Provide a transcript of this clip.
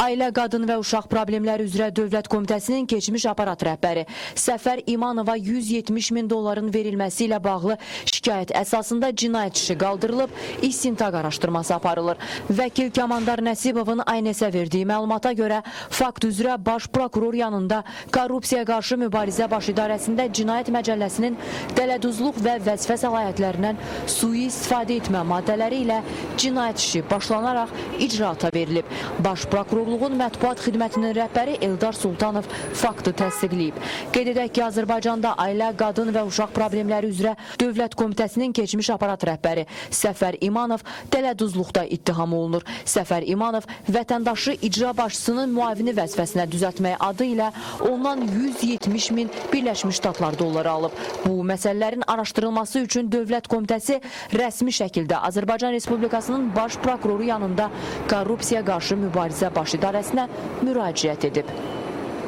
Ailə, Qadın və Uşaq Problemləri üzrə Dövlət Komitəsinin keçmiş aparat rəhbəri Səfər İmanova 170 min dolların verilməsi ilə bağlı şikayət əsasında cinayət işi qaldırılıb, istintaq araşdırması aparılır. Vəkil Kamandar Nəsibovun ANS-ə verdiyi məlumata görə fakt üzrə Baş Prokuror yanında Korrupsiya qarşı mübarizə baş idarəsində Cinayət Məcəlləsinin dələduzluq və vəzifə səlahiyyətlərindən sui-istifadə etmə maddələri ilə cinayət işi başlanaraq icraata verilib. Baş Prokurorluğun mətbuat xidmətinin rəhbəri Eldar Sultanov faktı təsdiqləyib. Qeyd edək ki, Azərbaycanda Ailə, Qadın və Uşaq Problemləri üzrə Dövlət Komitəsinin keçmiş aparat rəhbəri Səfər İmanov dələduzluqda ittiham olunur. Səfər İmanov vətəndaşı icra başçısının müavini vəzifəsinə düzəltmək adı ilə ondan 170 min Birləşmiş Ştatlar dolları alıb. Bu məsələlərin araşdırılması üçün Dövlət Komitəsi rəsmi şəkildə Azərbaycan Respublikasının Baş Prokuroru yanında Korrupsiya qarşı mübarizə baş idarəsinə müraciət edib.